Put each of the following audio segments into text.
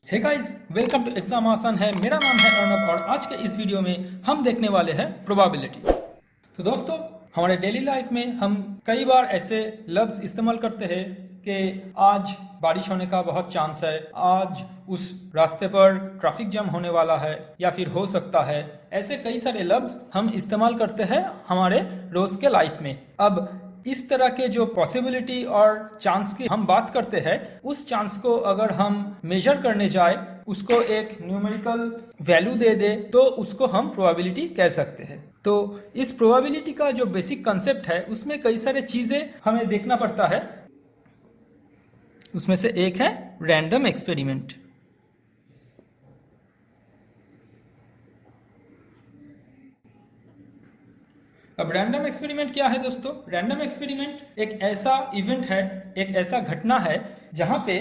Hey guys, welcome to exam आसान है। मेरा नाम है अर्नब और आज के इस वीडियो में हम देखने वाले हैं प्रोबेबिलिटी। तो दोस्तों, हमारे डेली लाइफ में हम कई बार ऐसे लफ्ज इस्तेमाल करते हैं कि आज बारिश होने का बहुत चांस है, आज उस रास्ते पर ट्रैफिक जाम होने वाला है या फिर हो सकता है। ऐसे कई सारे लफ्ज हम इस्तेमाल करते हैं हमारे रोज के लाइफ में। अब इस तरह के जो पॉसिबिलिटी और चांस की हम बात करते हैं, उस चांस को अगर हम मेजर करने जाए, उसको एक न्यूमेरिकल वैल्यू दे दे, तो उसको हम प्रोबेबिलिटी कह सकते हैं। तो इस प्रोबेबिलिटी का जो बेसिक कंसेप्ट है, उसमें कई सारे चीजें हमें देखना पड़ता है। उसमें से एक है रैंडम एक्सपेरिमेंट। अब रैंडम एक्सपेरिमेंट क्या है दोस्तों? रैंडम एक्सपेरिमेंट एक ऐसा इवेंट है, एक ऐसा घटना है जहां पे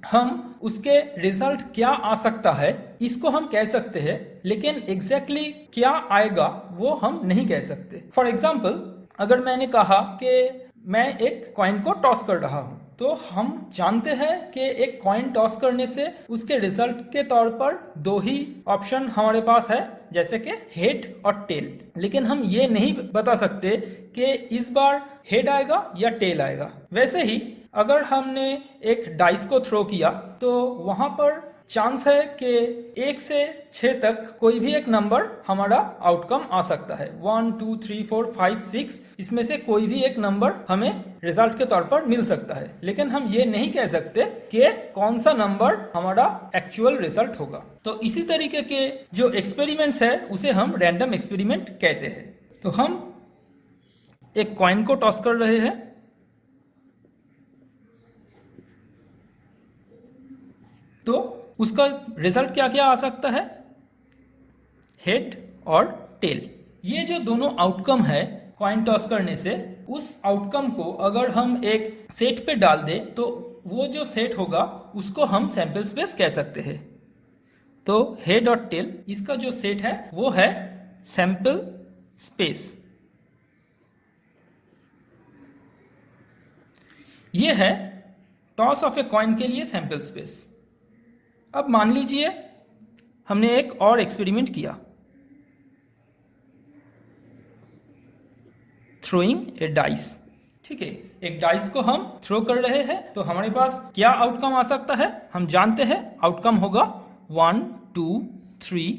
हम उसके रिजल्ट क्या आ सकता है इसको हम कह सकते हैं, लेकिन एग्जैक्टली क्या आएगा वो हम नहीं कह सकते। फॉर एग्जाम्पल, अगर मैंने कहा कि मैं एक कॉइन को टॉस कर रहा हूं, तो हम जानते हैं कि एक कॉइन टॉस करने से उसके रिजल्ट के तौर पर दो ही ऑप्शन हमारे पास है, जैसे कि हेड और टेल। लेकिन हम ये नहीं बता सकते कि इस बार हेड आएगा या टेल आएगा। वैसे ही अगर हमने एक डाइस को थ्रो किया, तो वहां पर चांस है कि 1 से 6 तक कोई भी एक नंबर हमारा आउटकम आ सकता है। 1 2 3 4 5 6 इसमें से कोई भी एक नंबर हमें रिजल्ट के तौर पर मिल सकता है, लेकिन हम ये नहीं कह सकते कि कौन सा नंबर हमारा एक्चुअल रिजल्ट होगा। तो इसी तरीके के जो एक्सपेरिमेंट्स है उसे हम रैंडम एक्सपेरिमेंट कहते हैं। तो हम एक कॉइन को टॉस कर रहे हैं, तो उसका रिजल्ट क्या क्या आ सकता है? हेड और टेल। ये जो दोनों आउटकम है कॉइन टॉस करने से, उस आउटकम को अगर हम एक सेट पे डाल दे, तो वो जो सेट होगा उसको हम सैंपल स्पेस कह सकते हैं। तो हेड और टेल, इसका जो सेट है वो है सैंपल स्पेस। ये है टॉस ऑफ ए कॉइन के लिए सैंपल स्पेस। अब मान लीजिए हमने एक और एक्सपेरिमेंट किया, थ्रोइंग ए डाइस। ठीक है, एक डाइस को हम थ्रो कर रहे हैं, तो हमारे पास क्या आउटकम आ सकता है? हम जानते हैं आउटकम होगा 1 2 3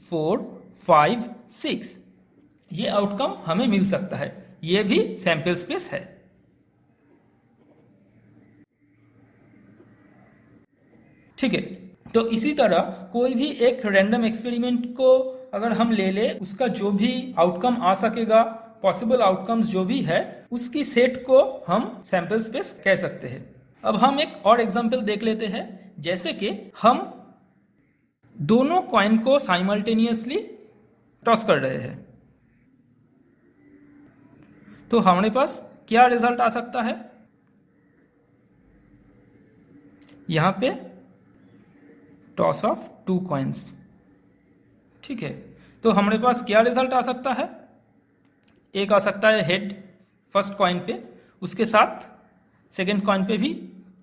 4 5 6। ये आउटकम हमें मिल सकता है, ये भी सैंपल स्पेस है। ठीक है, तो इसी तरह कोई भी एक रैंडम एक्सपेरिमेंट को अगर हम ले ले, उसका जो भी आउटकम आ सकेगा, पॉसिबल आउटकम्स जो भी है, उसकी सेट को हम सैंपल स्पेस कह सकते हैं। अब हम एक और एग्जांपल देख लेते हैं, जैसे कि हम दोनों कॉइन को साइमल्टेनियसली टॉस कर रहे हैं, तो हमारे पास क्या रिजल्ट आ सकता है? यहां पे टॉस ऑफ 2 कॉइन्स। ठीक है, तो हमारे पास क्या रिजल्ट आ सकता है? एक आ सकता है हेड फर्स्ट कॉइन पे, उसके साथ सेकंड कॉइन पे भी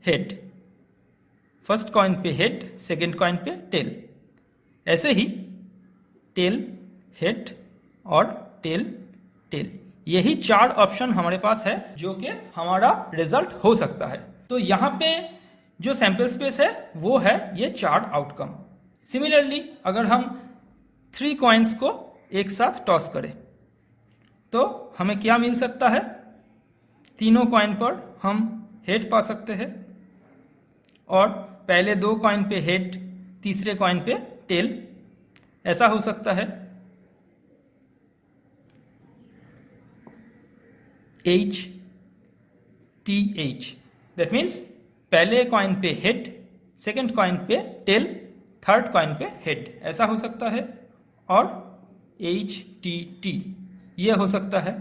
हेड, फर्स्ट कॉइन पे हेड, सेकंड कॉइन पे टेल। ऐसे ही टेल, हेड और टेल टेल, यही 4 ऑप्शन हमारे पास है जो कि हमारा रिजल्ट हो सकता है। तो यहाँ पे जो सैंपल स्पेस है वो है ये 4 आउटकम। सिमिलरली अगर हम 3 कॉइन्स को एक साथ टॉस करें, तो हमें क्या मिल सकता है? तीनों कॉइन पर हम हेड पा सकते हैं, और पहले 2 कॉइन पे हेड, तीसरे कॉइन पे टेल। ऐसा हो सकता है H T H, that means पहले कॉइन पे हेड, सेकंड कॉइन पे टेल, थर्ड कॉइन पे हेड, ऐसा हो सकता है। और H T T ये हो सकता है।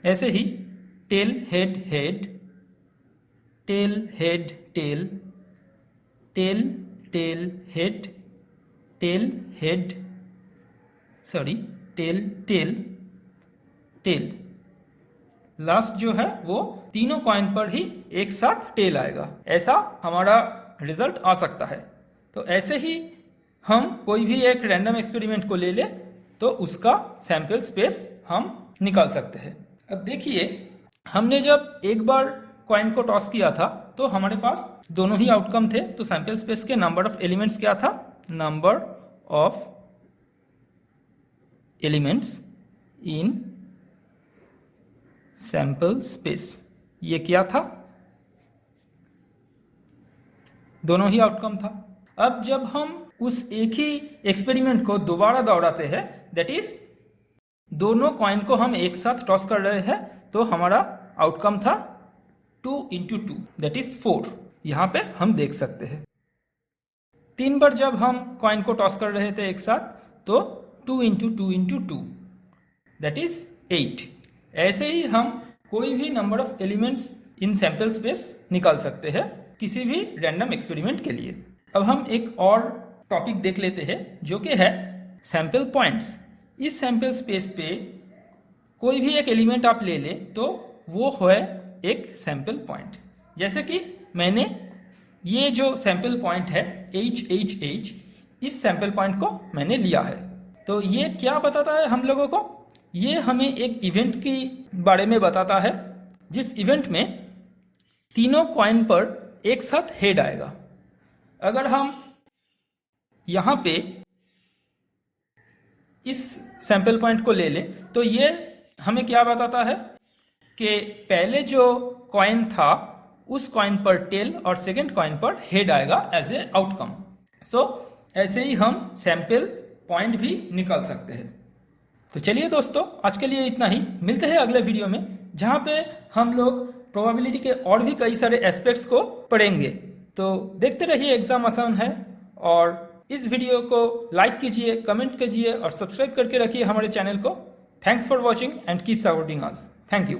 ऐसे ही tail head head, tail head tail, tail tail head, tail head, sorry tail tail tail. Last जो है वो तीनों कॉइन पर ही एक साथ टेल आएगा, ऐसा हमारा रिजल्ट आ सकता है। तो ऐसे ही हम कोई भी एक रैंडम एक्सपेरिमेंट को ले ले तो उसका सैंपल स्पेस हम निकाल सकते हैं। अब देखिए, हमने जब एक बार कॉइन को टॉस किया था तो हमारे पास दोनों ही आउटकम थे। तो सैंपल स्पेस के नंबर ऑफ एलिमेंट्स क्या था? Number of elements in sample space, ये क्या था? दोनों ही आउटकम था। अब जब हम उस एक ही एक्सपेरिमेंट को दोबारा दोहराते हैं, दैट इज दोनों कॉइन को हम एक साथ टॉस कर रहे हैं, तो हमारा आउटकम था 2 × 2 दैट इज 4। यहां पे हम देख सकते हैं 3 बार जब हम कॉइन को टॉस कर रहे थे एक साथ, तो 2 × 2 × 2 दैट इज 8। ऐसे ही हम कोई भी number of elements in sample space निकाल सकते हैं किसी भी रैंडम एक्सपेरिमेंट के लिए। अब हम एक और टॉपिक देख लेते हैं जो कि है सैंपल पॉइंट्स। इस सैंपल स्पेस पे कोई भी एक एलिमेंट आप ले लें तो वो है एक सैंपल पॉइंट। जैसे कि मैंने ये जो सैंपल पॉइंट है H, इस सैंपल पॉइंट को मैंने लिया है। तो ये क्या बताता है हम लोगों को? ये हमें एक इवेंट के बारे में बताता है, जिस इवेंट में तीनों कॉइन पर एक साथ हेड आएगा। अगर हम यहाँ पे इस सैंपल पॉइंट को ले लें तो ये हमें क्या बताता है कि पहले जो कॉइन था उस कॉइन पर टेल और सेकंड कॉइन पर हेड आएगा एज ए आउटकम। सो ऐसे ही हम सैंपल पॉइंट भी निकाल सकते हैं। तो चलिए दोस्तों, आज के लिए इतना ही। मिलते हैं अगले वीडियो में, जहाँ पे हम लोग प्रोबेबिलिटी के और भी कई सारे एस्पेक्ट्स को पढ़ेंगे। तो देखते रहिए, एग्जाम आसान है। और इस वीडियो को लाइक कीजिए, कमेंट कीजिए और सब्सक्राइब करके रखिए हमारे चैनल को। Thanks for watching and keep supporting us. Thank you.